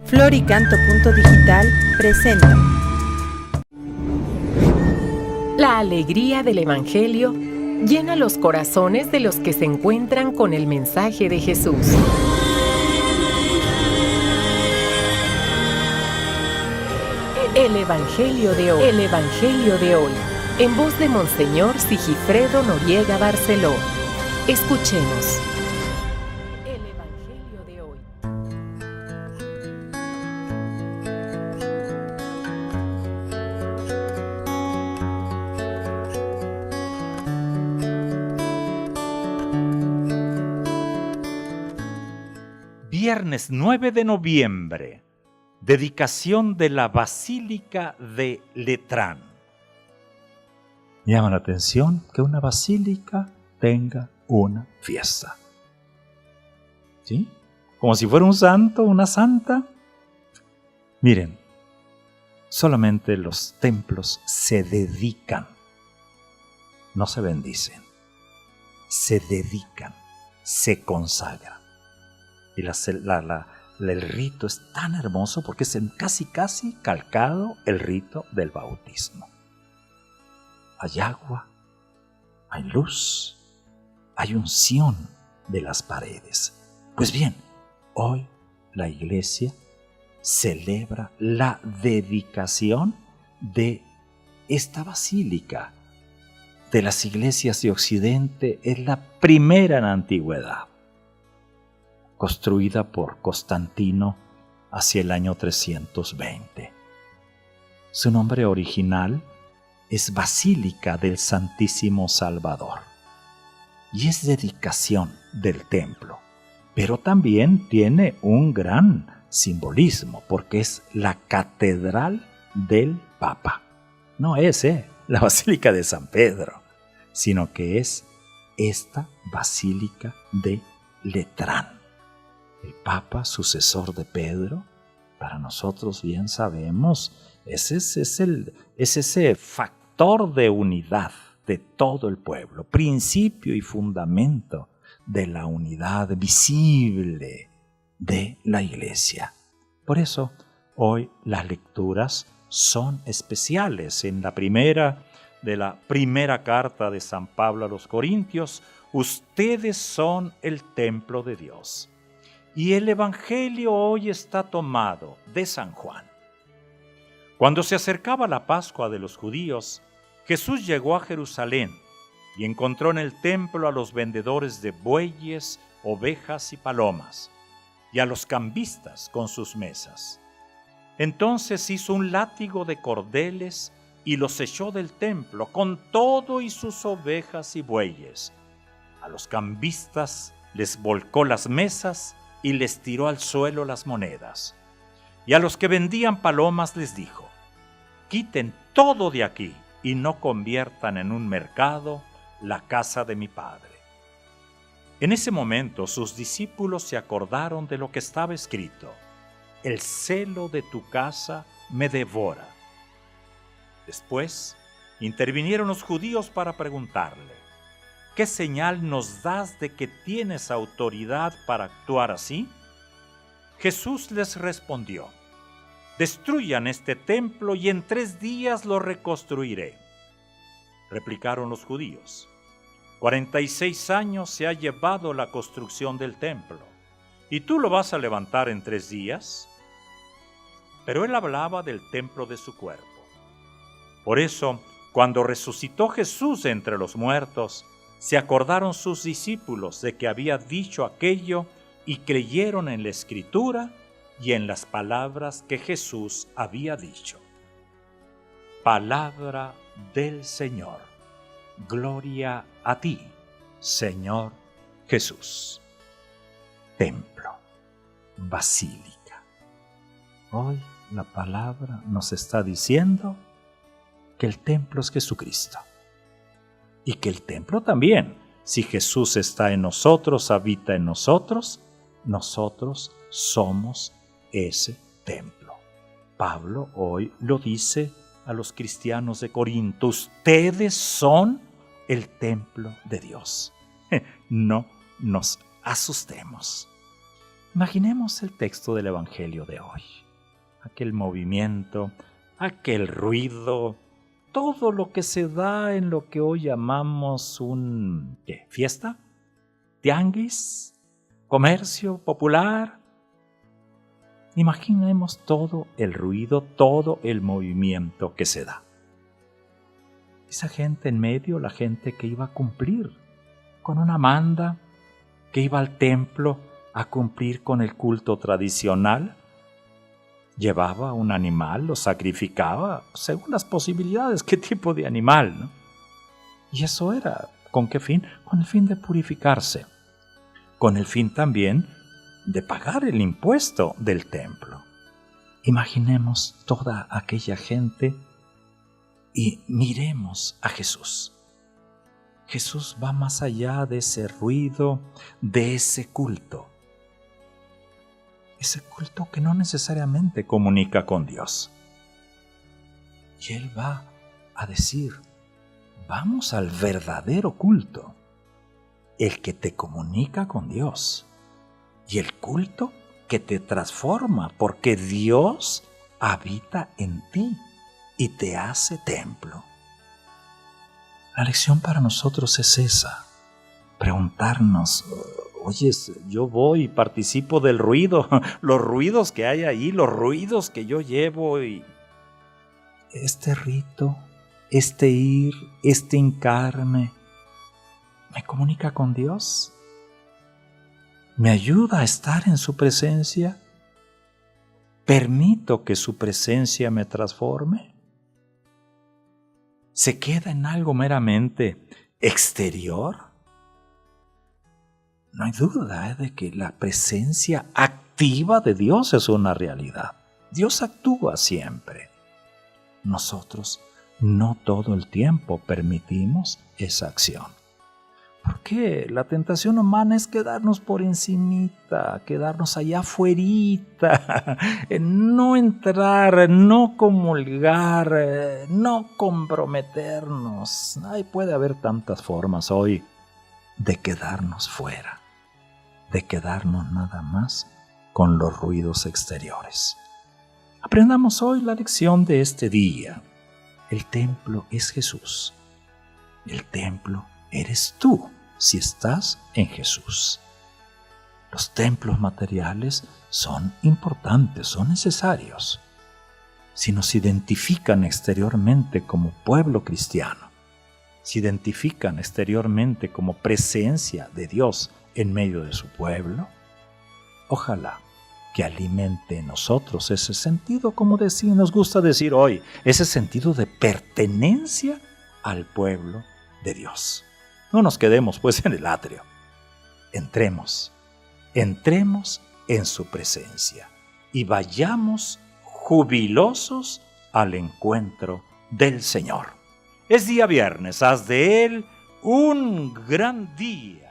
Floricanto.digital presenta La alegría del Evangelio llena los corazones de los que se encuentran con el mensaje de Jesús. El Evangelio de hoy, en voz de Monseñor Sigifredo Noriega Barceló. Escuchemos. El Evangelio de hoy. Viernes 9 de noviembre, dedicación de la Basílica de Letrán. Llama la atención que una basílica tenga una fiesta. ¿Sí? Como si fuera un santo, una santa. Miren, solamente los templos se dedican, no se bendicen, se dedican, se consagran. Y el rito es tan hermoso porque es casi calcado el rito del bautismo. Hay agua, hay luz, hay unción de las paredes. Pues bien, hoy la Iglesia celebra la dedicación de esta basílica. De las iglesias de Occidente es la primera en la antigüedad, construida por Constantino hacia el año 320. Su nombre original es Basílica del Santísimo Salvador y es dedicación del templo, pero también tiene un gran simbolismo porque es la catedral del Papa. No es la Basílica de San Pedro, sino que es esta Basílica de Letrán. El Papa, sucesor de Pedro, para nosotros bien sabemos, es ese factor de unidad de todo el pueblo, principio y fundamento de la unidad visible de la Iglesia. Por eso, hoy las lecturas son especiales. En la primera carta de San Pablo a los Corintios, ustedes son el templo de Dios. Y el Evangelio hoy está tomado de San Juan. Cuando se acercaba la Pascua de los judíos, Jesús llegó a Jerusalén y encontró en el templo a los vendedores de bueyes, ovejas y palomas, y a los cambistas con sus mesas. Entonces hizo un látigo de cordeles y los echó del templo con todo y sus ovejas y bueyes. A los cambistas les volcó las mesas y les tiró al suelo las monedas. Y a los que vendían palomas les dijo: quiten todo de aquí y no conviertan en un mercado la casa de mi Padre. En ese momento sus discípulos se acordaron de lo que estaba escrito: el celo de tu casa me devora. Después intervinieron los judíos para preguntarle: ¿qué señal nos das de que tienes autoridad para actuar así? Jesús les respondió: destruyan este templo y en 3 días lo reconstruiré. Replicaron los judíos: 46 años se ha llevado la construcción del templo, ¿y tú lo vas a levantar en 3 días? Pero él hablaba del templo de su cuerpo. Por eso, cuando resucitó Jesús entre los muertos, se acordaron sus discípulos de que había dicho aquello y creyeron en la Escritura y en las palabras que Jesús había dicho. Palabra del Señor. Gloria a ti, Señor Jesús. Templo, basílica. Hoy la palabra nos está diciendo que el templo es Jesucristo. Y que el templo también, si Jesús está en nosotros, habita en nosotros, nosotros somos ese templo. Pablo hoy lo dice a los cristianos de Corinto: ustedes son el templo de Dios. No nos asustemos. Imaginemos el texto del Evangelio de hoy. Aquel movimiento, aquel ruido, todo lo que se da en lo que hoy llamamos ¿qué? ¿Fiesta? ¿Tianguis? ¿Comercio popular? Imaginemos todo el ruido, todo el movimiento que se da. Esa gente en medio, la gente que iba a cumplir con una manda, que iba al templo a cumplir con el culto tradicional, llevaba un animal, lo sacrificaba según las posibilidades, qué tipo de animal, ¿no? Y eso era, ¿con qué fin? Con el fin de purificarse, con el fin también de pagar el impuesto del templo. Imaginemos toda aquella gente y miremos a Jesús. Jesús va más allá de ese ruido, de ese culto. Ese culto que no necesariamente comunica con Dios. Y Él va a decir, vamos al verdadero culto, el que te comunica con Dios, y el culto que te transforma, porque Dios habita en ti y te hace templo. La lección para nosotros es esa, preguntarnos, oye, yo voy y participo del ruido, los ruidos que hay ahí, los ruidos que yo llevo, y este rito, este ir, este hincarme, ¿me comunica con Dios? ¿Me ayuda a estar en su presencia? ¿Permito que su presencia me transforme? ¿Se queda en algo meramente exterior? No hay duda de que la presencia activa de Dios es una realidad. Dios actúa siempre. Nosotros no todo el tiempo permitimos esa acción. Porque la tentación humana es quedarnos por encimita, quedarnos allá afuerita, no entrar, no comulgar, no comprometernos. Ay, puede haber tantas formas hoy de quedarnos fuera, de quedarnos nada más con los ruidos exteriores. Aprendamos hoy la lección de este día. El templo es Jesús. El templo eres tú si estás en Jesús. Los templos materiales son importantes, son necesarios. Si nos identifican exteriormente como pueblo cristiano, se identifican exteriormente como presencia de Dios en medio de su pueblo, ojalá que alimente en nosotros ese sentido, como nos gusta decir hoy, ese sentido de pertenencia al pueblo de Dios. No nos quedemos pues en el atrio. Entremos en su presencia y vayamos jubilosos al encuentro del Señor. Es día viernes, haz de él un gran día.